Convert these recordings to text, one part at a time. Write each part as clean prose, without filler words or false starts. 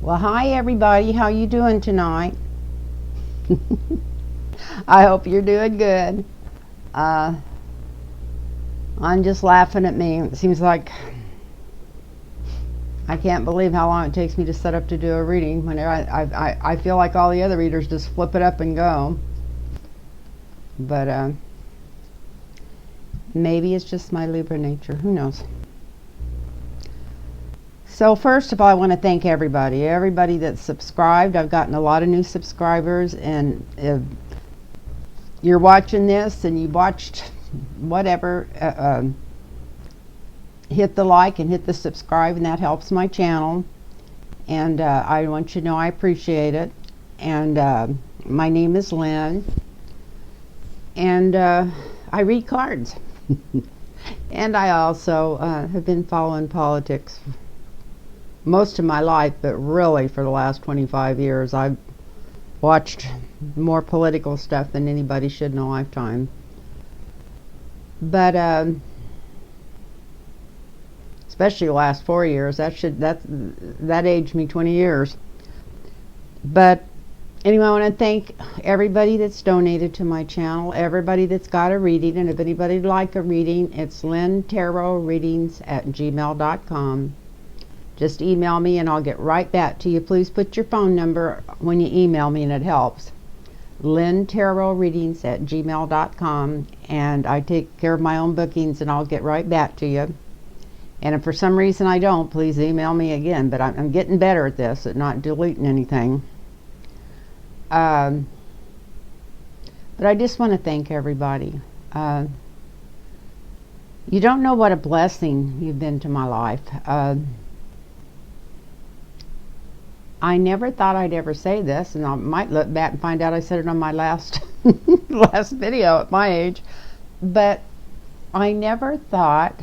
Well, hi everybody. How you doing tonight? I hope you're doing good. I'm just laughing at me. It seems like I can't believe how long it takes me to set up to do a reading. When I feel like all the other readers just flip it up and go. But maybe it's just my Libra nature. Who knows? So first of all, I want to thank everybody that's subscribed. I've gotten a lot of new subscribers, and if you're watching this and you watched whatever, hit the like and hit the subscribe, and that helps my channel. And I want you to know I appreciate it. And my name is Lynn, and I read cards. And I also have been following politics most of my life, but really for the last 25 years I've watched more political stuff than anybody should in a lifetime. But especially the last 4 years, that aged me 20 years. But anyway, I want to thank everybody that's donated to my channel, everybody that's got a reading, and if anybody'd like a reading, it's lynntarotreadings@gmail.com. Just email me and I'll get right back to you. Please put your phone number when you email me, and it helps. lynntarotreadings@gmail.com, and I take care of my own bookings, and I'll get right back to you. And if for some reason I don't, please email me again. But I'm getting better at this, at not deleting anything. But I just want to thank everybody. You don't know what a blessing you've been to my life. I never thought I'd ever say this, and I might look back and find out I said it on my last last video at my age, but I never thought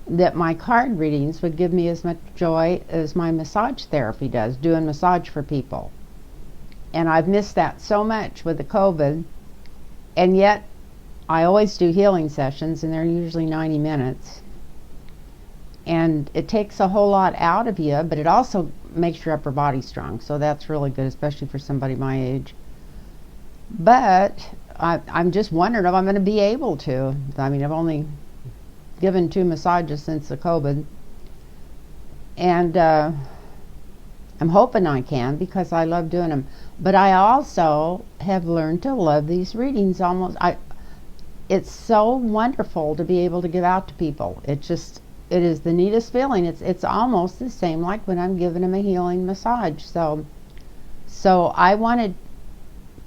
that my card readings would give me as much joy as my massage therapy does, doing massage for people. And I've missed that so much with the COVID, and yet I always do healing sessions, and they're usually 90 minutes. And it takes a whole lot out of you, but it also makes your upper body strong. So that's really good, especially for somebody my age. But I'm just wondering if I'm going to be able to. I mean, I've only given 2 massages since the COVID. And I'm hoping I can, because I love doing them. But I also have learned to love these readings almost. It's so wonderful to be able to give out to people. It is the neatest feeling. It's almost the same like when I'm giving them a healing massage. So I wanted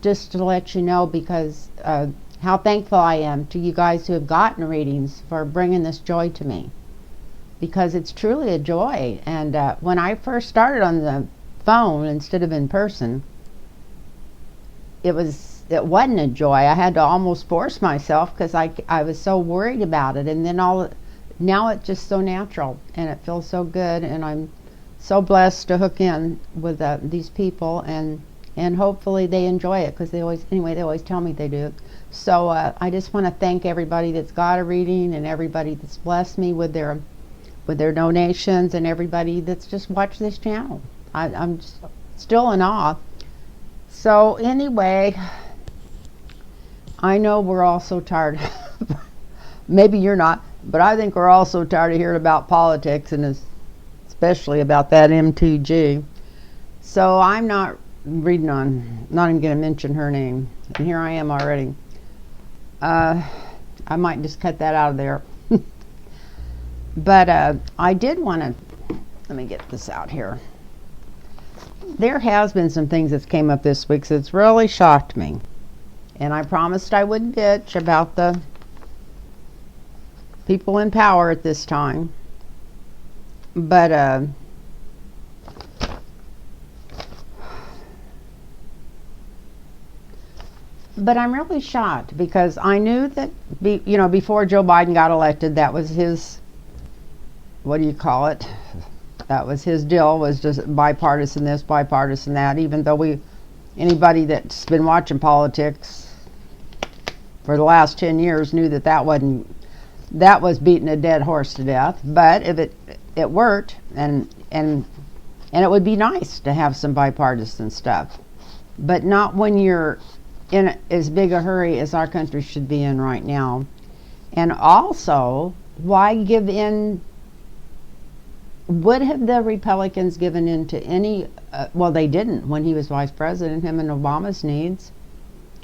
just to let you know, because how thankful I am to you guys who have gotten readings, for bringing this joy to me, because it's truly a joy. And when I first started on the phone instead of in person, it wasn't a joy. I had to almost force myself, because I was so worried about it. And then now it's just so natural, and it feels so good, and I'm so blessed to hook in with these people, and hopefully they enjoy it, because they always tell me they do. So I just want to thank everybody that's got a reading, and everybody that's blessed me with their donations, and everybody that's just watched this channel. I'm just still in awe. So anyway, I know we're all so tired. Maybe you're not. But I think we're all so tired of hearing about politics, and especially about that MTG. So I'm not even going to mention her name. And here I am already. I might just cut that out of there. But I did want to, let me get this out here. There has been some things that's came up this week that's really shocked me. And I promised I wouldn't bitch about the people in power at this time, but I'm really shocked, because I knew that before Joe Biden got elected, that was his, what do you call it, that was his deal, was just bipartisan this, bipartisan that. Even though anybody that's been watching politics for the last 10 years knew that was beating a dead horse to death. But if it worked, and And it would be nice to have some bipartisan stuff, but not when you're in as big a hurry as our country should be in right now. And also, why give in? Would have the Republicans given in to any, well, they didn't when he was vice president, him and Obama's needs.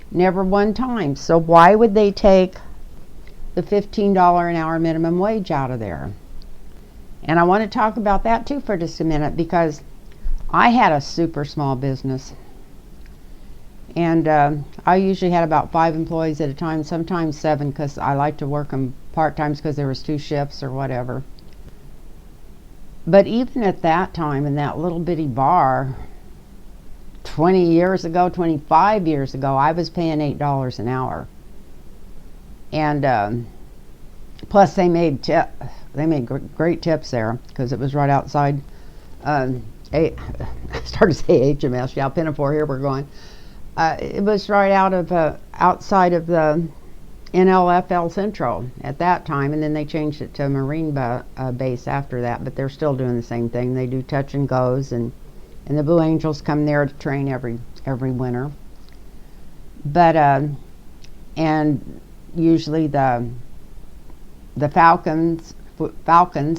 Never one time. So why would they take the $15 an hour minimum wage out of there? And I want to talk about that too for just a minute, because I had a super small business. And I usually had about 5 employees at a time, sometimes 7, because I like to work them part-times because there was 2 shifts or whatever. But even at that time, in that little bitty bar, 20 years ago, 25 years ago, I was paying $8 an hour. And plus they made great tips there, because it was right outside, I started to say HMS, yeah, Pinafore, here we're going. It was right outside of the NLFL Central at that time, and then they changed it to a Marine base after that, but they're still doing the same thing. They do touch and goes, and the Blue Angels come there to train every winter. But and usually the Falcons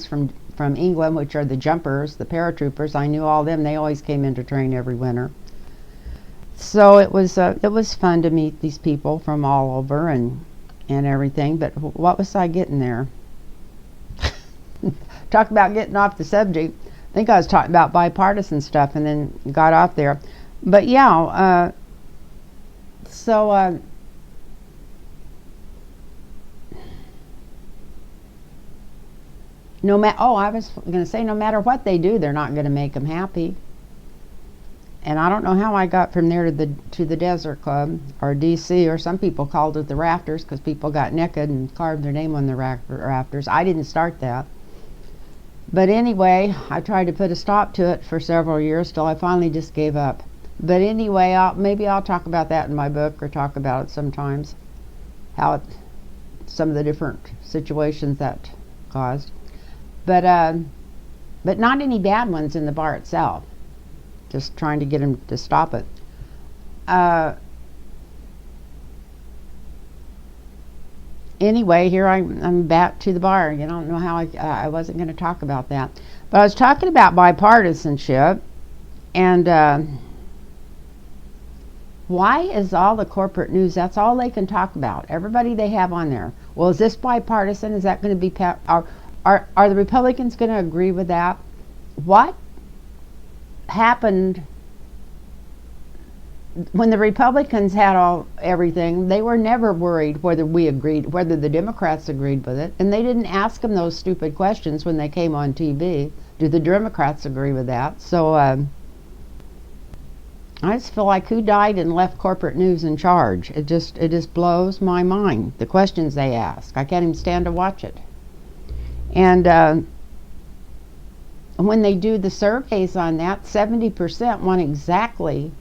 from England, which are the jumpers, the paratroopers, I knew all them. They always came in to train every winter. So it was fun to meet these people from all over and everything. But what was I getting there? Talk about getting off the subject. I think I was talking about bipartisan stuff and then got off there. But yeah, I was going to say, no matter what they do, they're not going to make them happy. And I don't know how I got from there to the Desert Club, or DC, or some people called it the Rafters, because people got naked and carved their name on the rafters. I didn't start that. But anyway, I tried to put a stop to it for several years till I finally just gave up. But anyway, maybe I'll talk about that in my book, or talk about it sometimes, some of the different situations that caused. But not any bad ones in the bar itself. Just trying to get him to stop it. Anyway, here I'm back to the bar. You don't know how I wasn't going to talk about that. But I was talking about bipartisanship, and why is all the corporate news, that's all they can talk about? Everybody they have on there. Well, is this bipartisan? Is that going to be, are the Republicans going to agree with that? What happened when the Republicans had everything? They were never worried whether the Democrats agreed with it, and they didn't ask them those stupid questions when they came on TV. Do the Democrats agree with that? So I just feel like, who died and left corporate news in charge? It just blows my mind, the questions they ask. I can't even stand to watch it. And when they do the surveys on that, 70% want exactly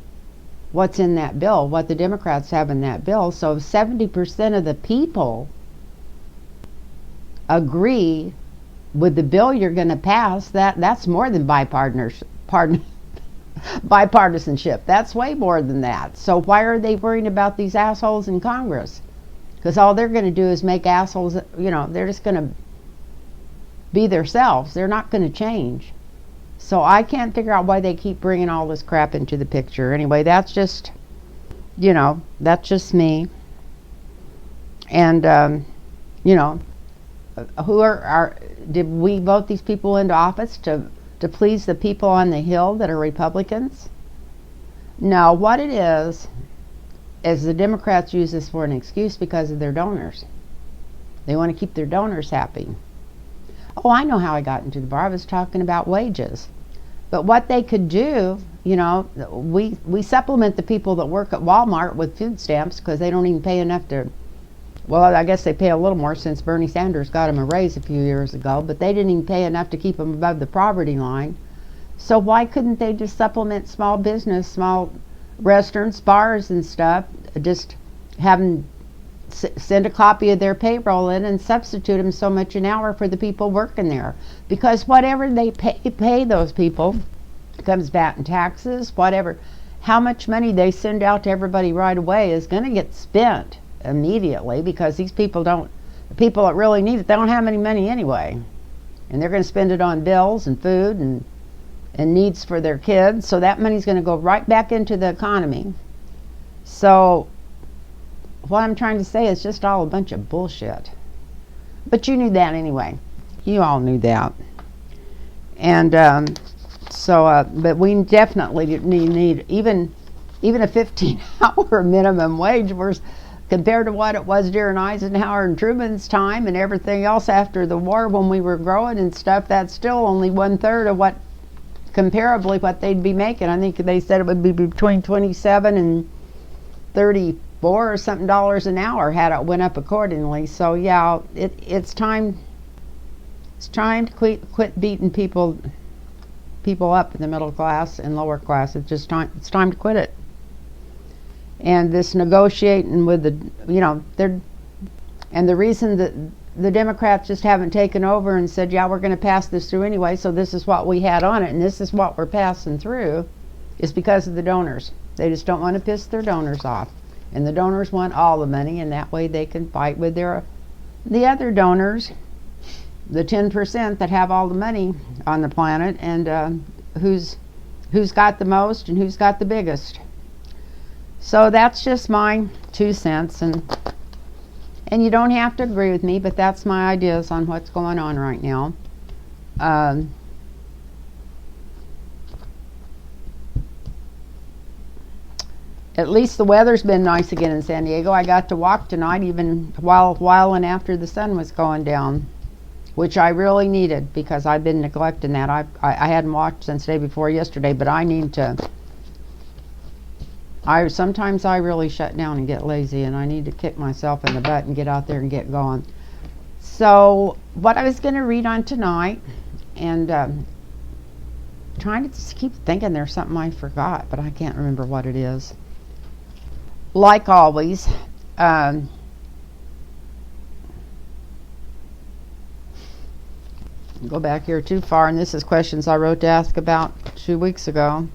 what's in that bill, what the Democrats have in that bill. So if 70% of the people agree with the bill you're going to pass, that's more than bipartisanship. That's way more than that. So why are they worrying about these assholes in Congress? Because all they're going to do is make assholes, they're just going to be themselves. They're not going to change. So I can't figure out why they keep bringing all this crap into the picture. Anyway, that's just, that's just me. And, did we vote these people into office to please the people on the Hill that are Republicans? No, what it is the Democrats use this for an excuse because of their donors. They want to keep their donors happy. Oh, I know how I got into the bar. I was talking about wages. But what they could do, we supplement the people that work at Walmart with food stamps because they don't even pay enough to, well, I guess they pay a little more since Bernie Sanders got them a raise a few years ago, but they didn't even pay enough to keep them above the poverty line. So why couldn't they just supplement small business, small restaurants, bars and stuff, just have them send a copy of their payroll in and substitute them so much an hour for the people working there? Because whatever they pay those people, comes back in taxes, whatever. How much money they send out to everybody right away is going to get spent immediately, because these people don't, the people that really need it, they don't have any money anyway. And they're going to spend it on bills and food and needs for their kids. So that money's going to go right back into the economy. So what I'm trying to say is just all a bunch of bullshit. But you knew that anyway. You all knew that. And but we definitely need even a 15-hour minimum wage compared to what it was during Eisenhower and Truman's time and everything else after the war when we were growing and stuff. That's still only 1/3 of what, comparably, what they'd be making. I think they said it would be between 27 and 34 or something dollars an hour had it went up accordingly. So yeah, it's time. It's time to quit beating people up in the middle class and lower class. It's just time. It's time to quit it. And this negotiating with the reason that the Democrats just haven't taken over and said, yeah, we're going to pass this through anyway, so this is what we had on it and this is what we're passing through, is because of the donors. They just don't want to piss their donors off. And the donors want all the money, and that way they can fight with the other donors, the 10% that have all the money on the planet, and who's got the most and who's got the biggest. So that's just my 2 cents, and you don't have to agree with me, but that's my ideas on what's going on right now. At least the weather's been nice again in San Diego. I got to walk tonight, even while and after the sun was going down, which I really needed, because I've been neglecting that. I hadn't walked since the day before yesterday, but I need to. Sometimes I really shut down and get lazy, and I need to kick myself in the butt and get out there and get going. So what I was going to read on tonight, and trying to just keep thinking there's something I forgot, but I can't remember what it is. Like always, go back here too far, and this is questions I wrote to ask about 2 weeks ago.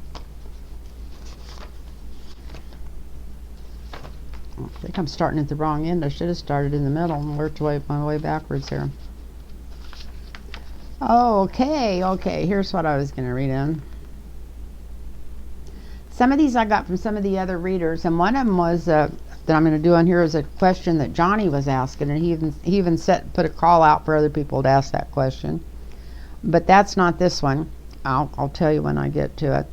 I think I'm starting at the wrong end. I should have started in the middle and worked my way backwards here. Okay, here's what I was going to read in. Some of these I got from some of the other readers, and one of them was that I'm going to do on here is a question that Johnny was asking, and he even put a call out for other people to ask that question. But that's not this one. I'll tell you when I get to it.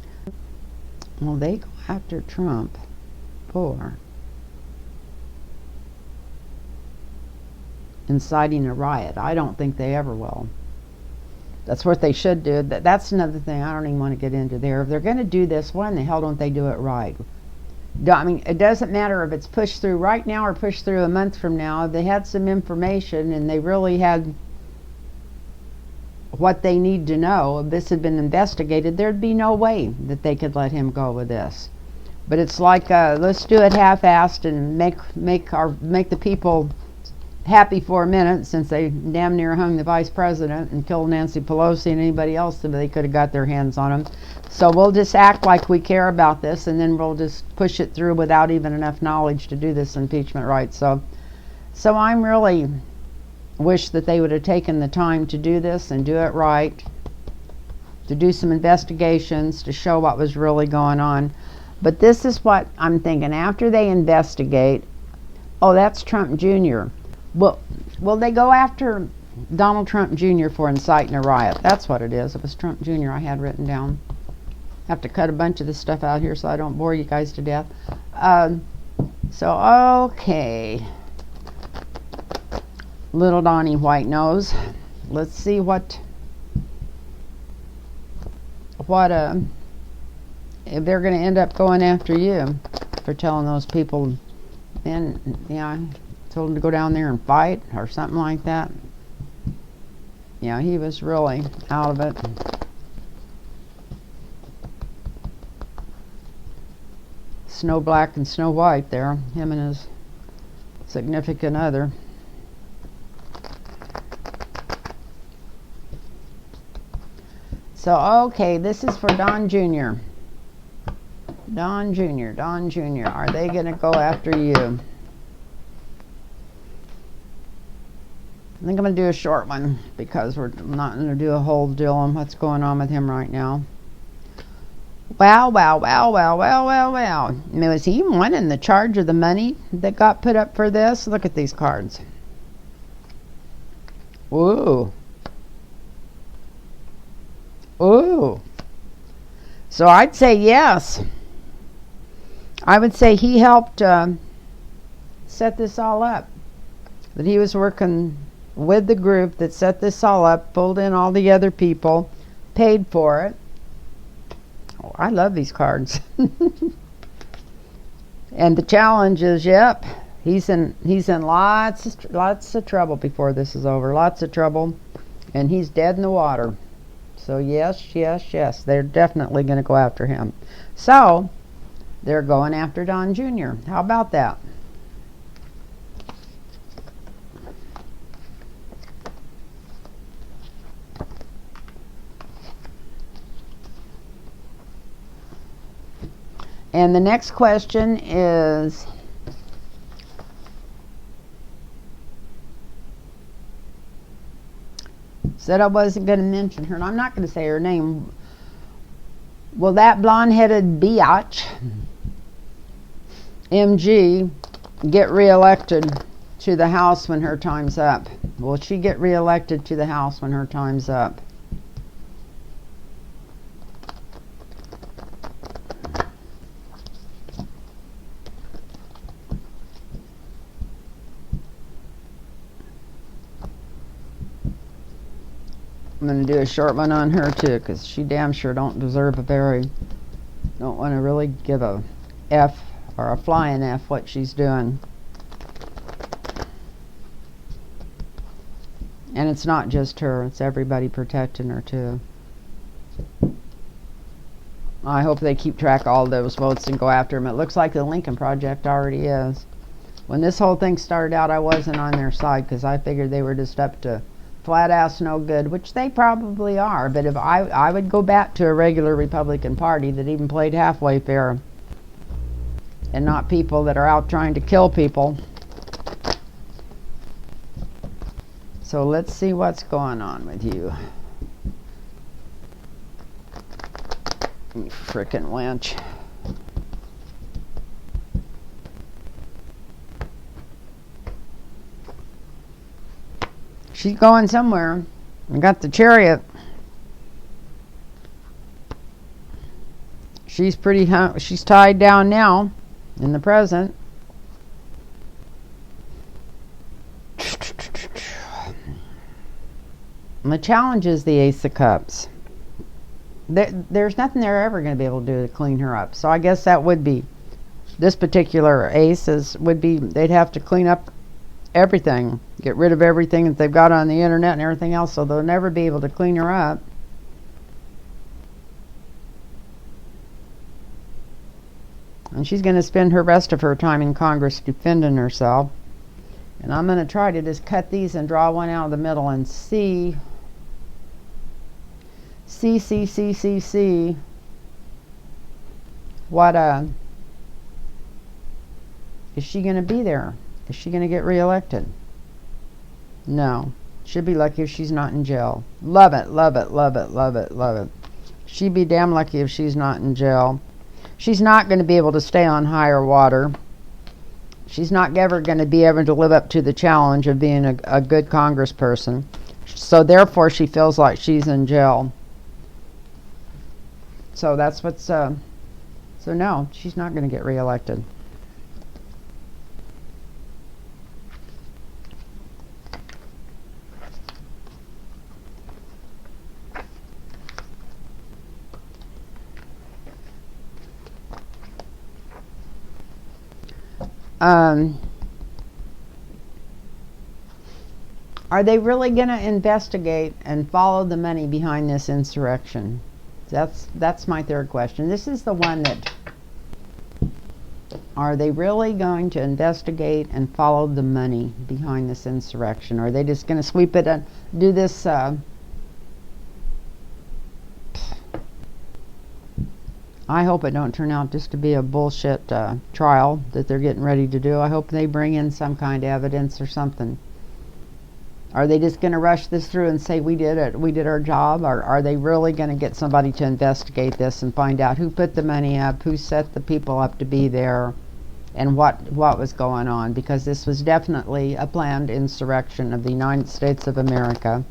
Well, they go after Trump for inciting a riot. I don't think they ever will. That's what they should do. That's another thing I don't even want to get into there. If they're going to do this, why in the hell don't they do it right? I mean, it doesn't matter if it's pushed through right now or pushed through a month from now. If they had some information and they really had what they need to know, if this had been investigated, there'd be no way that they could let him go with this. But it's like, let's do it half-assed and make the people happy for a minute, since they damn near hung the vice president and killed Nancy Pelosi and anybody else that they could have got their hands on him. So we'll just act like we care about this, and then we'll just push it through without even enough knowledge to do this impeachment right. So I'm really wish that they would have taken the time to do this and do it right, to do some investigations to show what was really going on. But this is what I'm thinking. After they investigate, oh, that's Trump Jr. Will they go after Donald Trump Jr. for inciting a riot? That's what it is. It was Trump Jr. I had written down. I have to cut a bunch of this stuff out here so I don't bore you guys to death. Okay. Little Donnie White Nose. Let's see what if they're going to end up going after you for telling those people, man, yeah, told him to go down there and fight or something like that. Yeah, he was really out of it. Snow Black and Snow White there, him and his significant other. So, okay, this is for Don Jr. Don Jr. Are they going to go after you? I think I'm going to do a short one because we're not going to do a whole deal on what's going on with him right now. Wow. Was he one in the charge of the money that got put up for this? Look at these cards. Ooh. So I'd say yes. I would say he helped set this all up. That he was working with the group that set this all up, pulled in all the other people, paid for it. Oh, I love these cards. And the challenge is, yep, he's in lots of trouble before this is over. Lots of trouble, and he's dead in the water. So yes, they're definitely going to go after him. So they're going after Don Jr. How about that? And the next question is, said I wasn't going to mention her, and I'm not going to say her name. Will that blonde-headed biatch, MG, get reelected to the House when her time's up? Will she get reelected to the House when her time's up? I'm going to do a short one on her too, because she damn sure don't deserve don't want to really give a F or a flying F what she's doing. And it's not just her, it's everybody protecting her too. I hope they keep track of all those votes and go after them. It looks like the Lincoln Project already is. When this whole thing started out, I wasn't on their side because I figured they were just up to flat ass no good, which they probably are. But if I would go back to a regular Republican Party that even played halfway fair, and not people that are out trying to kill people. So let's see what's going on with you. You frickin' wench. She's going somewhere. I got the Chariot. She's she's tied down now in the present. And the challenge is the Ace of Cups. There's nothing they're ever going to be able to do to clean her up. So I guess that would be, this particular ace they'd have to clean up everything, get rid of everything that they've got on the internet and everything else, so they'll never be able to clean her up. And she's going to spend her rest of her time in Congress defending herself. And I'm going to try to just cut these and draw one out of the middle and see what is she going to be there? Is she going to get reelected? No. She'd be lucky if she's not in jail. Love it. She'd be damn lucky if she's not in jail. She's not going to be able to stay on higher water. She's not ever going to be able to live up to the challenge of being a good congressperson. So therefore she feels like she's in jail. So that's what's so no, she's not going to get reelected. Are they really going to investigate and follow the money behind this insurrection? That's my third question. This is the one that, are they really going to investigate and follow the money behind this insurrection? Or are they just going to sweep it and do this I hope it don't turn out just to be a bullshit trial that they're getting ready to do. I hope they bring in some kind of evidence or something. Are they just going to rush this through and say we did it, we did our job? Or are they really going to get somebody to investigate this and find out who put the money up, who set the people up to be there, and what was going on? Because this was definitely a planned insurrection of the United States of America.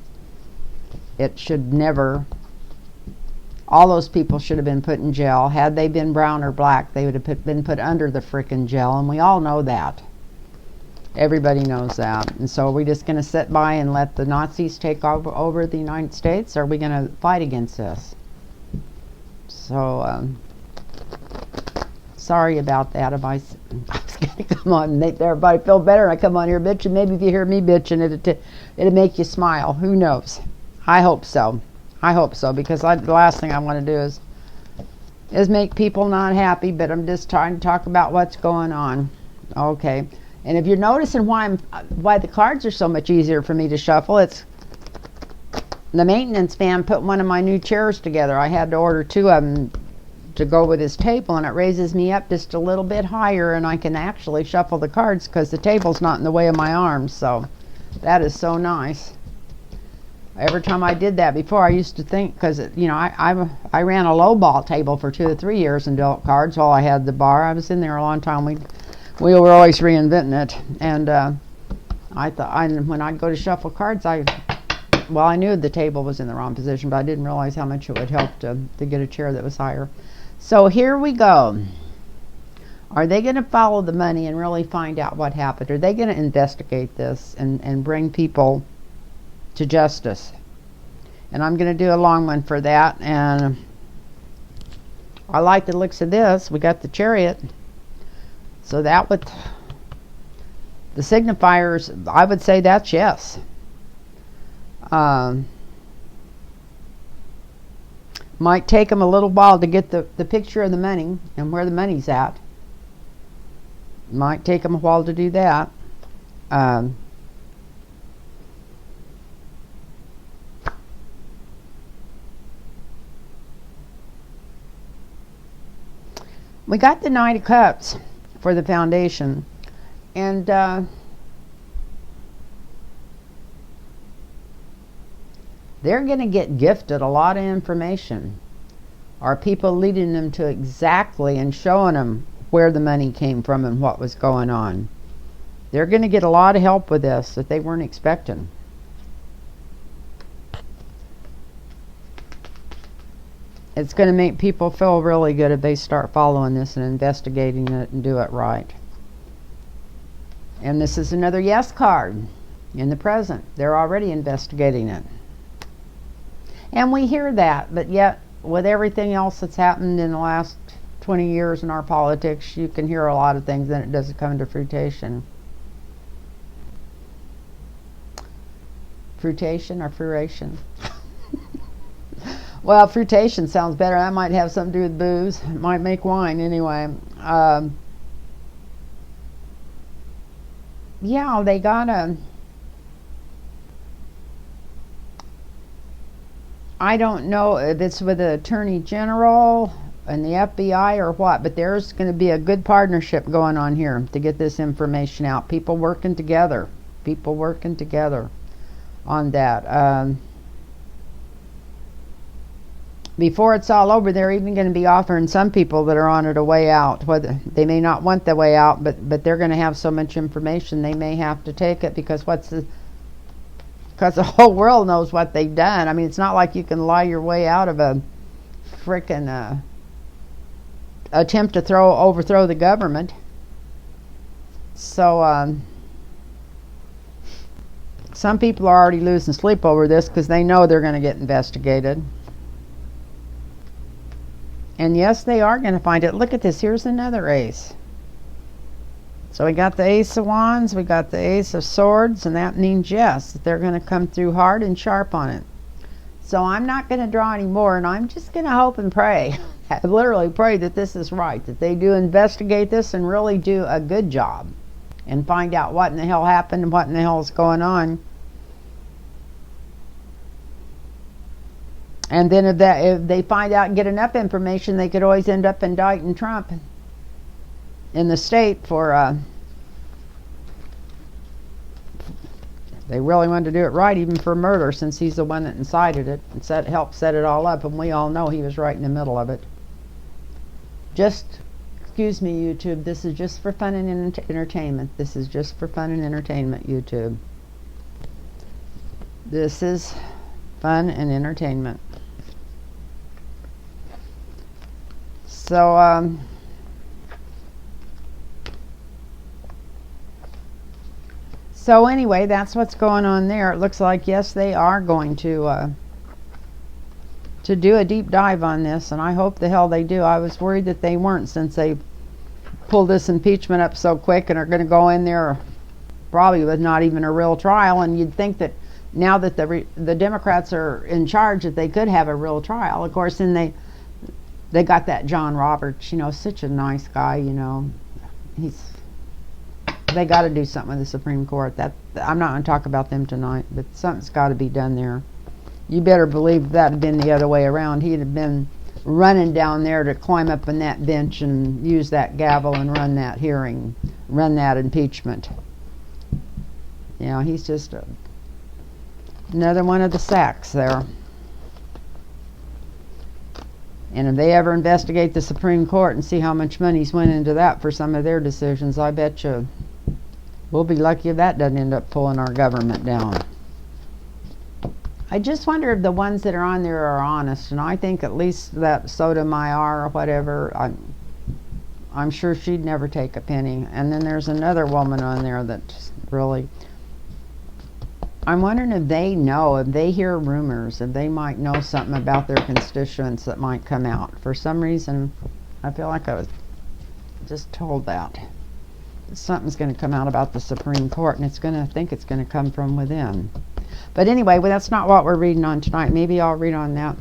It should never, all those people should have been put in jail. Had they been brown or black, they would have been put under the frickin' jail, and we all know that. Everybody knows that. And so are we just going to sit by and let the Nazis take over the United States? Or are we going to fight against this? So, sorry about that. If I was going to come on and make everybody feel better, and I come on here bitching. Maybe if you hear me bitching, it'll make you smile. Who knows? I hope so. I hope so, because the last thing I want to do is make people not happy, but I'm just trying to talk about what's going on. Okay. And if you're noticing why the cards are so much easier for me to shuffle, it's the maintenance man put one of my new chairs together. I had to order 2 of them to go with his table, and it raises me up just a little bit higher, and I can actually shuffle the cards because the table's not in the way of my arms. So that is so nice. Every time I did that before, I used to think, because you know, I ran a low ball table for 2 or 3 years and dealt cards while I had the bar. I was in there a long time. We were always reinventing it, and I thought when I'd go to shuffle cards, I knew the table was in the wrong position, but I didn't realize how much it would help to get a chair that was higher. So here we go. Are they going to follow the money and really find out what happened? Are they going to investigate this and bring people to justice? And I'm going to do a long one for that. And I like the looks of this. We got the Chariot. So that would, the signifiers, I would say that's yes. Might take them a little while to get the picture of the money and where the money's at. Might take them a while to do that. We got the Knight of Cups for the foundation, and they're going to get gifted a lot of information. Are people leading them to exactly and showing them where the money came from and what was going on? They're going to get a lot of help with this that they weren't expecting. It's going to make people feel really good if they start following this and investigating it and do it right. And this is another yes card in the present. They're already investigating it. And we hear that, but yet with everything else that's happened in the last 20 years in our politics, you can hear a lot of things and it doesn't come to fruition. Fruition or fruition? Well, fruitation sounds better. That might have something to do with booze. It might make wine anyway. Yeah, they gotta. I don't know if it's with the Attorney General and the FBI or what, but there's going to be a good partnership going on here to get this information out. People working together. People working together on that. Before it's all over, they're even going to be offering some people that are on it a way out. Whether they may not want the way out, but they're going to have so much information they may have to take it because because the whole world knows what they've done. I mean, it's not like you can lie your way out of a frickin' attempt to overthrow the government. So some people are already losing sleep over this because they know they're going to get investigated. And yes, they are going to find it. Look at this. Here's another ace. So we got the Ace of Wands, we got the Ace of Swords, and that means yes, that they're going to come through hard and sharp on it. So I'm not going to draw any more, and I'm just going to hope and pray. I literally pray that this is right, that they do investigate this and really do a good job and find out what in the hell happened and what in the hell is going on. And then if they find out and get enough information, they could always end up indicting Trump in the state for they really wanted to do it right, even for murder, since he's the one that incited it and helped set it all up, and we all know he was right in the middle of it. Excuse me, YouTube, this is just for fun and entertainment. This is just for fun and entertainment, YouTube. This is fun and entertainment. So, so anyway, that's what's going on there. It looks like, yes, they are going to do a deep dive on this, and I hope the hell they do. I was worried that they weren't, since they pulled this impeachment up so quick and are going to go in there probably with not even a real trial. And you'd think that now that the Democrats are in charge, that they could have a real trial. Of course, then they got that John Roberts, such a nice guy, they got to do something with the Supreme Court. I'm not going to talk about them tonight, but something's got to be done there. You better believe that had been the other way around. He'd have been running down there to climb up on that bench and use that gavel and run that hearing, run that impeachment. He's just another one of the sacks there. And if they ever investigate the Supreme Court and see how much money's went into that for some of their decisions, I bet you we'll be lucky if that doesn't end up pulling our government down. I just wonder if the ones that are on there are honest, and I think at least that Sotomayor or whatever, I'm sure she'd never take a penny. And then there's another woman on there that's really, I'm wondering if they know, if they hear rumors, if they might know something about their constituents that might come out. For some reason, I feel like I was just told that something's going to come out about the Supreme Court, and I think it's going to come from within. But anyway, that's not what we're reading on tonight. Maybe I'll read on that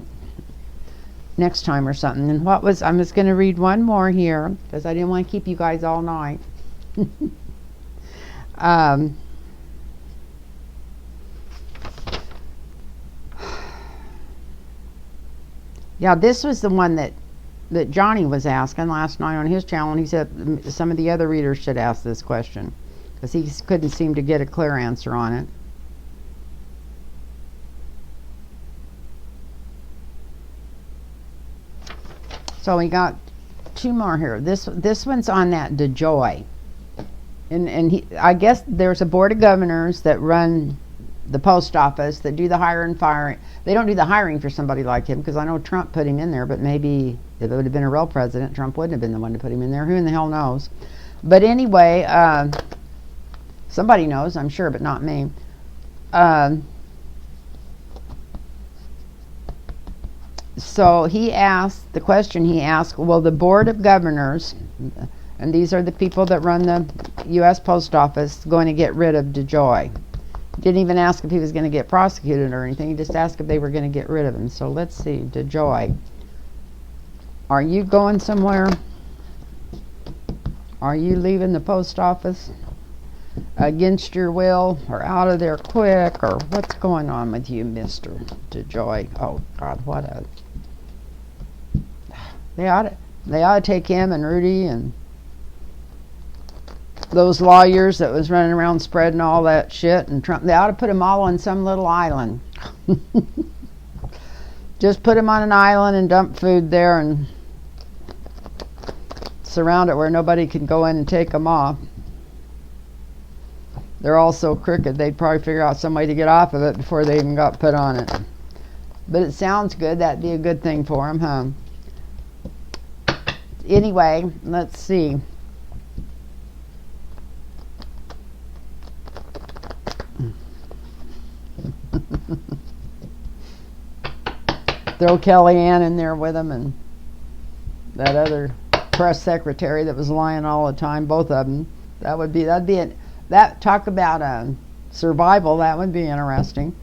next time or something. And I'm just going to read one more here, because I didn't want to keep you guys all night. Yeah, this was the one that Johnny was asking last night on his channel, and he said some of the other readers should ask this question, because he couldn't seem to get a clear answer on it. So we got two more here. This one's on that DeJoy, and I guess there's a board of governors that run the post office that do the hiring and firing. They don't do the hiring for somebody like him, because I know Trump put him in there, but maybe if it would have been a real president, Trump wouldn't have been the one to put him in there. Who in the hell knows? But anyway, somebody knows, I'm sure, but not me. So the question he asked, will the board of governors, and these are the people that run the U.S. Post Office, going to get rid of DeJoy? Didn't even ask if he was going to get prosecuted or anything. He just asked if they were going to get rid of him. So let's see, DeJoy. Are you going somewhere? Are you leaving the post office against your will, or out of there quick, or what's going on with you, Mr. DeJoy? Oh God, what a... They ought to take him and Rudy and those lawyers that was running around spreading all that shit, and Trump, they ought to put them all on some little island. Just put them on an island and dump food there and surround it where nobody can go in and take them off. They're all so crooked, they'd probably figure out some way to get off of it before they even got put on it. But it sounds good. That'd be a good thing for them, huh? Anyway, let's see. Throw Kellyanne in there with him, and that other press secretary that was lying all the time. Both of them. That'd be it. That, talk about survival. That would be interesting.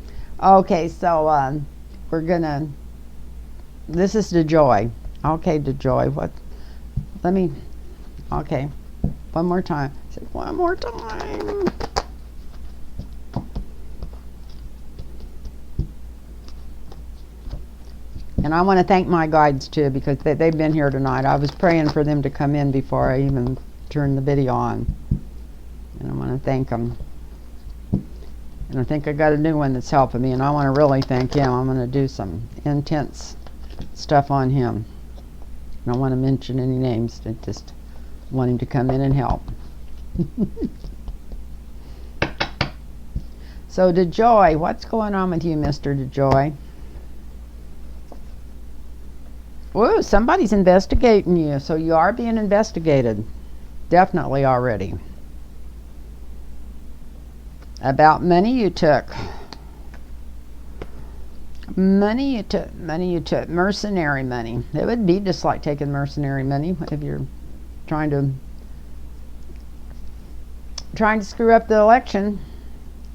Okay, so we're gonna. This is DeJoy. Okay, DeJoy. What? Let me. Okay, one more time. Say one more time. And I want to thank my guides too, because they've been here tonight. I was praying for them to come in before I even turned the video on. And I want to thank them. And I think I got a new one that's helping me, and I want to really thank him. I'm going to do some intense stuff on him. I don't want to mention any names, I just want him to come in and help. So DeJoy, what's going on with you, Mr. DeJoy? Whoa, somebody's investigating you, so you are being investigated. Definitely already. About money you took. Money you took, mercenary money. It would be just like taking mercenary money if you're trying to screw up the election.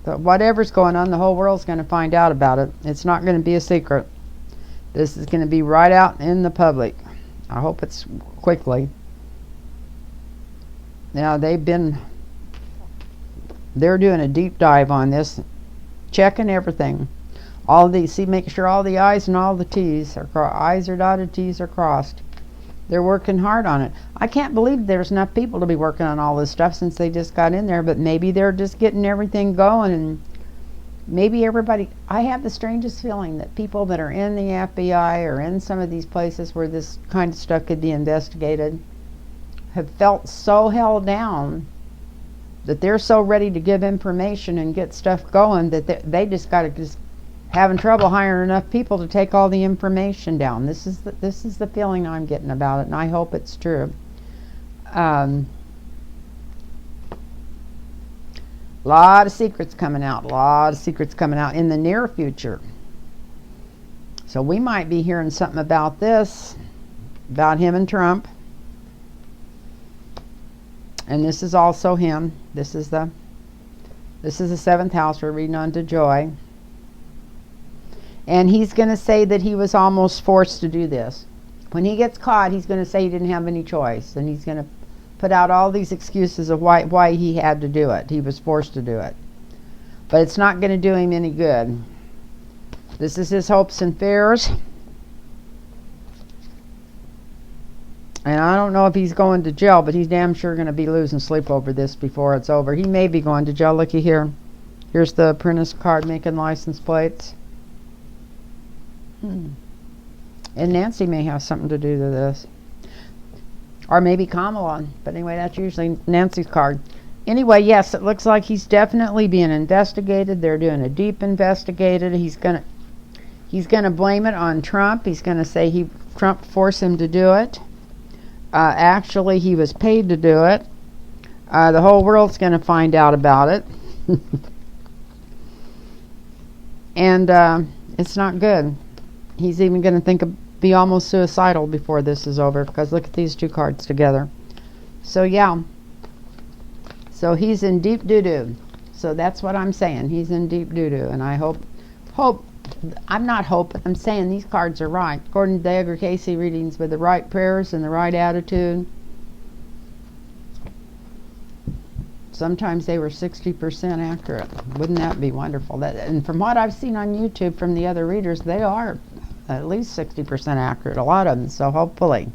But whatever's going on, the whole world's going to find out about it. It's not going to be a secret. This is going to be right out in the public. I hope it's quickly. Now they're doing a deep dive on this, checking everything. All these, make sure all the I's and all the T's are I's are dotted, T's are crossed. They're working hard on it. I can't believe there's enough people to be working on all this stuff since they just got in there, but maybe they're just getting everything going, and maybe everybody, I have the strangest feeling that people that are in the FBI or in some of these places where this kind of stuff could be investigated have felt so held down that they're so ready to give information and get stuff going that they just got to just having trouble hiring enough people to take all the information down. This is the feeling I'm getting about it, and I hope it's true. Lot of secrets coming out. In the near future. So we might be hearing something about this, about him and Trump. And this is also him. This is the 7th house. We're reading on DeJoy. And he's going to say that he was almost forced to do this. When he gets caught, he's going to say he didn't have any choice. And he's going to put out all these excuses of why he had to do it. He was forced to do it. But it's not going to do him any good. This is his hopes and fears. And I don't know if he's going to jail, but he's damn sure going to be losing sleep over this before it's over. He may be going to jail. Looky here. Here's the apprentice card making license plates. And Nancy may have something to do to this. Or maybe Kamala. But anyway, that's usually Nancy's card. Anyway, yes, it looks like he's definitely being investigated. They're doing a deep investigation. He's gonna blame it on Trump. He's gonna say Trump forced him to do it. Actually, he was paid to do it. The whole world's gonna find out about it. And it's not good. He's even going to be almost suicidal before this is over, because look at these two cards together. So yeah. So he's in deep doo-doo. So that's what I'm saying. He's in deep doo-doo. And I hope, I'm not hoping, I'm saying these cards are right. According to the Edgar Casey readings, with the right prayers and the right attitude, sometimes they were 60% accurate. Wouldn't that be wonderful? And from what I've seen on YouTube from the other readers, they are at least 60% accurate, a lot of them. So hopefully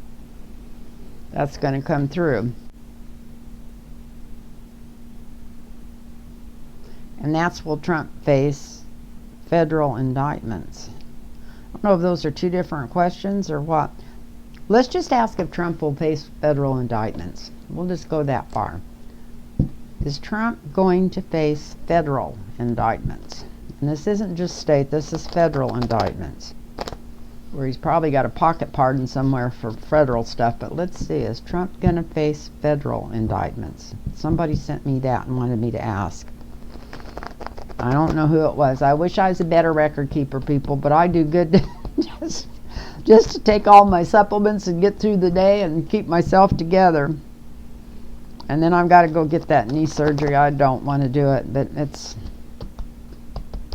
that's going to come through. And that's, will Trump face federal indictments? I don't know if those are two different questions or what. Let's just ask if Trump will face federal indictments. We'll just go that far. Is Trump going to face federal indictments? And this isn't just state, this is federal indictments, where he's probably got a pocket pardon somewhere for federal stuff. But let's see, is Trump going to face federal indictments? Somebody sent me that and wanted me to ask. I don't know who it was. I wish I was a better record keeper, people, but I do good to just to take all my supplements and get through the day and keep myself together. And then I've got to go get that knee surgery. I don't want to do it, but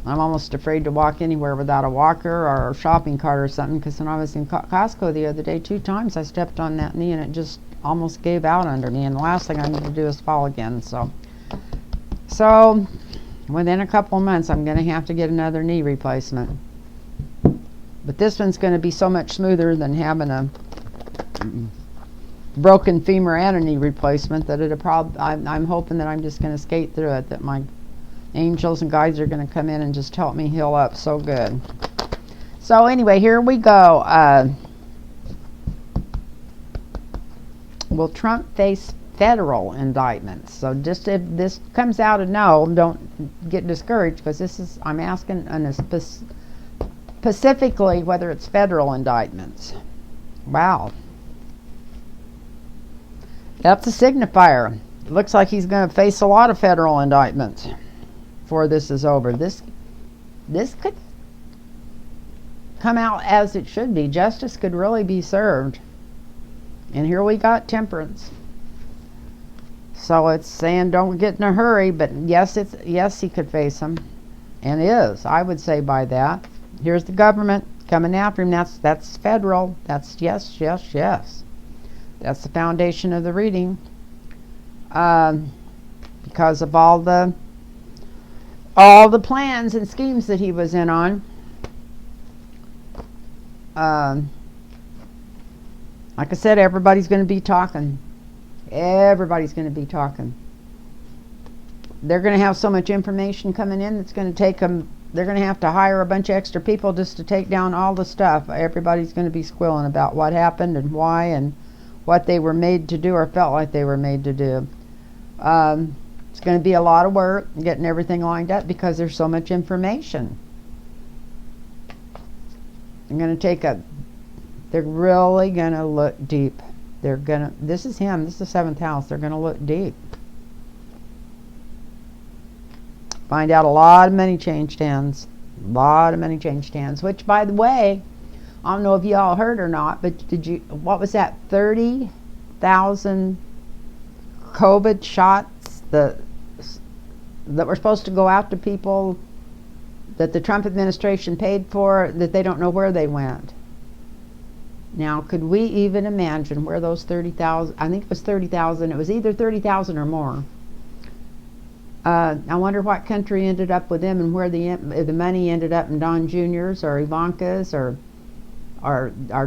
I'm almost afraid to walk anywhere without a walker or a shopping cart or something, because when I was in Costco the other day, 2 times I stepped on that knee and it just almost gave out under me, and the last thing I need to do is fall again. So within a couple of months I'm going to have to get another knee replacement. But this one's going to be so much smoother than having a broken femur and a knee replacement that I'm hoping that I'm just going to skate through it, that my angels and guides are going to come in and just help me heal up so good. So anyway, here we go. Will Trump face federal indictments? So just if this comes out of no, don't get discouraged, because I'm asking specifically whether it's federal indictments. Wow. That's a signifier. It looks like he's going to face a lot of federal indictments before this is over. This could come out as it should be. Justice could really be served. And here we got temperance. So it's saying don't get in a hurry, but yes, he could face them, and is. I would say by that. Here's the government coming after him. That's federal. That's yes. That's the foundation of the reading. Because of all the plans and schemes that he was in on. Like I said, everybody's going to be talking. Everybody's going to be talking. They're going to have so much information coming in that's going to take them. They're going to have to hire a bunch of extra people just to take down all the stuff. Everybody's going to be squilling about what happened and why and what they were made to do or felt like they were made to do. It's going to be a lot of work getting everything lined up because there's so much information. They're really going to look deep. This is him. This is the 7th house. They're going to look deep. Find out a lot of money changed hands. A lot of money changed hands. Which, by the way, I don't know if you all heard or not, but what was that? 30,000 COVID shots that were supposed to go out to people that the Trump administration paid for, that they don't know where they went. Now, could we even imagine where those 30,000, I think it was 30,000, it was either 30,000 or more. I wonder what country ended up with them and where the money ended up in Don Jr.'s or Ivanka's or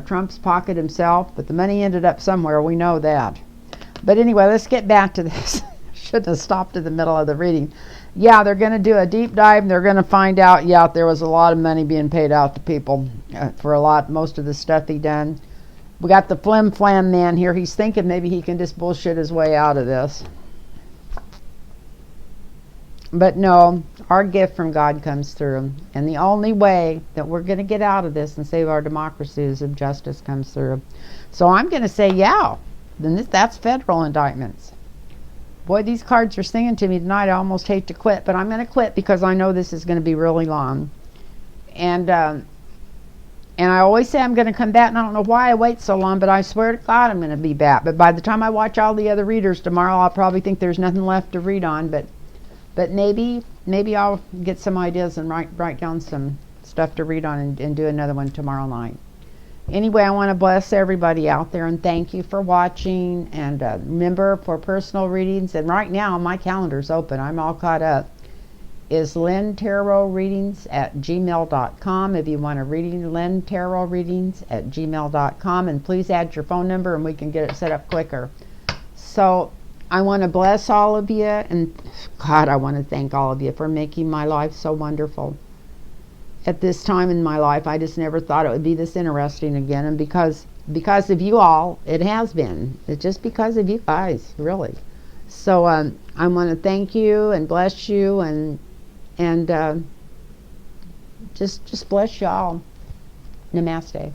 Trump's pocket himself, but the money ended up somewhere, we know that. But anyway, let's get back to this. Shouldn't have stopped in the middle of the reading. Yeah, they're going to do a deep dive and they're going to find out, yeah, there was a lot of money being paid out to people for most of the stuff he done. We got the flim flam man here. He's thinking maybe he can just bullshit his way out of this. But no, our gift from God comes through. And the only way that we're going to get out of this and save our democracy is if justice comes through. So I'm going to say, yeah, then that's federal indictments. Boy, these cards are singing to me tonight. I almost hate to quit, but I'm going to quit because I know this is going to be really long. And I always say I'm going to come back, and I don't know why I wait so long, but I swear to God I'm going to be back. But by the time I watch all the other readers tomorrow, I'll probably think there's nothing left to read on. But maybe I'll get some ideas and write down some stuff to read on and do another one tomorrow night. Anyway, I want to bless everybody out there and thank you for watching. And remember, for personal readings, and right now my calendar's open, I'm all caught up, is LynnTarotReadings@gmail.com. If you want a reading, LynnTarotReadings@gmail.com, and please add your phone number and we can get it set up quicker. So I want to bless all of you, and God, I want to thank all of you for making my life so wonderful. At this time in my life, I just never thought it would be this interesting again, and because of you all, it has been. It's just because of you guys, really. So I want to thank you and bless you and just bless y'all. Namaste.